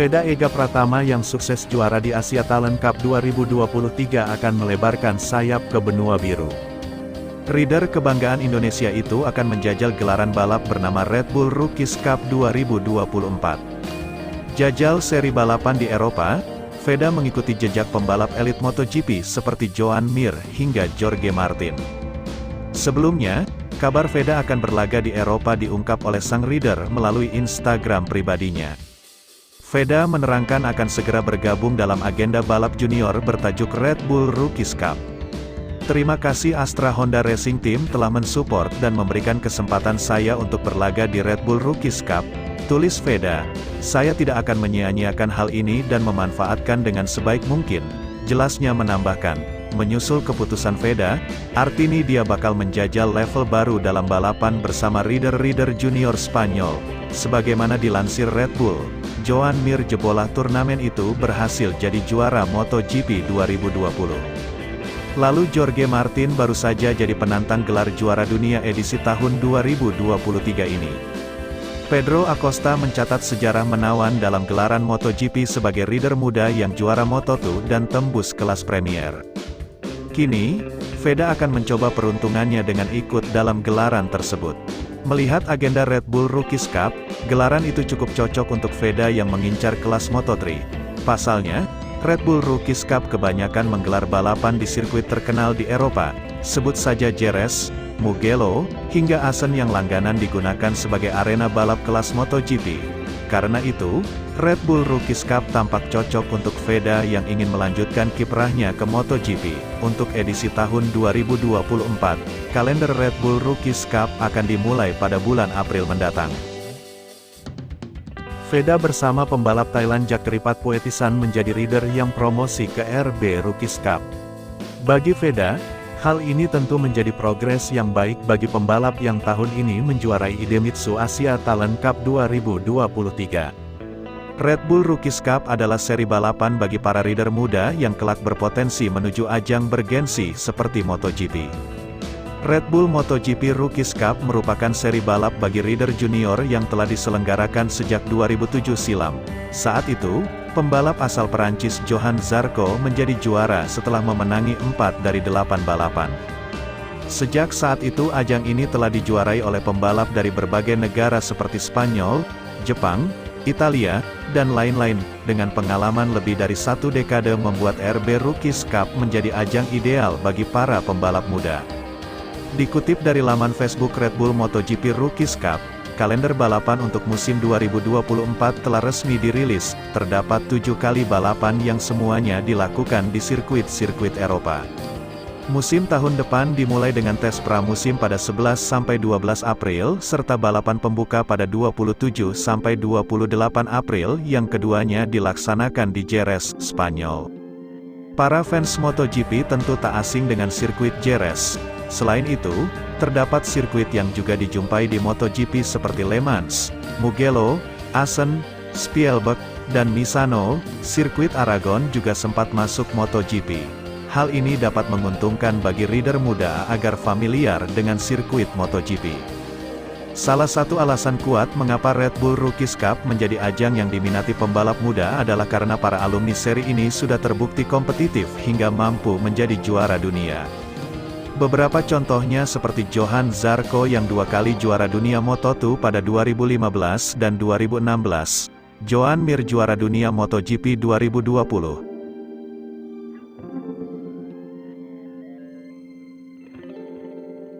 Veda Ega Pratama yang sukses juara di Asia Talent Cup 2023 akan melebarkan sayap ke benua biru. Rider kebanggaan Indonesia itu akan menjajal gelaran balap bernama Red Bull Rookies Cup 2024. Jajal seri balapan di Eropa, Veda mengikuti jejak pembalap elit MotoGP seperti Joan Mir hingga Jorge Martin. Sebelumnya, kabar Veda akan berlaga di Eropa diungkap oleh sang rider melalui Instagram pribadinya. Veda menerangkan akan segera bergabung dalam agenda balap junior bertajuk Red Bull Rookies Cup. Terima kasih Astra Honda Racing Team telah mensupport dan memberikan kesempatan saya untuk berlaga di Red Bull Rookies Cup, tulis Veda. Saya tidak akan menyia-nyiakan hal ini dan memanfaatkan dengan sebaik mungkin, jelasnya menambahkan. Menyusul keputusan Veda, artinya dia bakal menjajal level baru dalam balapan bersama rider-rider junior Spanyol. Sebagaimana dilansir Red Bull, Joan Mir jebolah turnamen itu berhasil jadi juara MotoGP 2020. Lalu Jorge Martin baru saja jadi penantang gelar juara dunia edisi tahun 2023 ini. Pedro Acosta mencatat sejarah menawan dalam gelaran MotoGP sebagai rider muda yang juara Moto2 dan tembus kelas Premier. Kini, Veda akan mencoba peruntungannya dengan ikut dalam gelaran tersebut. Melihat agenda Red Bull Rookies Cup, gelaran itu cukup cocok untuk Veda yang mengincar kelas Moto3. Pasalnya, Red Bull Rookies Cup kebanyakan menggelar balapan di sirkuit terkenal di Eropa, sebut saja Jerez, Mugello, hingga Assen yang langganan digunakan sebagai arena balap kelas MotoGP. Karena itu, Red Bull Rookies Cup tampak cocok untuk Veda yang ingin melanjutkan kiprahnya ke MotoGP. Untuk edisi tahun 2024, kalender Red Bull Rookies Cup akan dimulai pada bulan April mendatang. Veda bersama pembalap Thailand Jack Poetisan menjadi rider yang promosi ke RB Rookies Cup. Bagi Veda, hal ini tentu menjadi progres yang baik bagi pembalap yang tahun ini menjuarai Idemitsu Asia Talent Cup 2023. Red Bull Rookies Cup adalah seri balapan bagi para rider muda yang kelak berpotensi menuju ajang bergensi seperti MotoGP. Red Bull MotoGP Rookies Cup merupakan seri balap bagi rider junior yang telah diselenggarakan sejak 2007 silam. Saat itu, pembalap asal Perancis Johan Zarco menjadi juara setelah memenangi 4 dari 8 balapan. Sejak saat itu ajang ini telah dijuarai oleh pembalap dari berbagai negara seperti Spanyol, Jepang, Italia, dan lain-lain. Dengan pengalaman lebih dari 1 dekade membuat RB Rookies Cup menjadi ajang ideal bagi para pembalap muda. Dikutip dari laman Facebook Red Bull MotoGP Rookies Cup, kalender balapan untuk musim 2024 telah resmi dirilis. Terdapat 7 kali balapan yang semuanya dilakukan di sirkuit-sirkuit Eropa. Musim tahun depan dimulai dengan tes pramusim pada 11-12 April, serta balapan pembuka pada 27-28 April, yang keduanya dilaksanakan di Jerez, Spanyol. Para fans MotoGP tentu tak asing dengan sirkuit Jerez. Selain itu, terdapat sirkuit yang juga dijumpai di MotoGP seperti Le Mans, Mugello, Assen, Spielberg, dan Misano. Sirkuit Aragon juga sempat masuk MotoGP. Hal ini dapat menguntungkan bagi rider muda agar familiar dengan sirkuit MotoGP. Salah satu alasan kuat mengapa Red Bull Rookies Cup menjadi ajang yang diminati pembalap muda adalah karena para alumni seri ini sudah terbukti kompetitif hingga mampu menjadi juara dunia. Beberapa contohnya seperti Johan Zarco yang 2 kali juara dunia Moto2 pada 2015 dan 2016, Joan Mir juara dunia MotoGP 2020,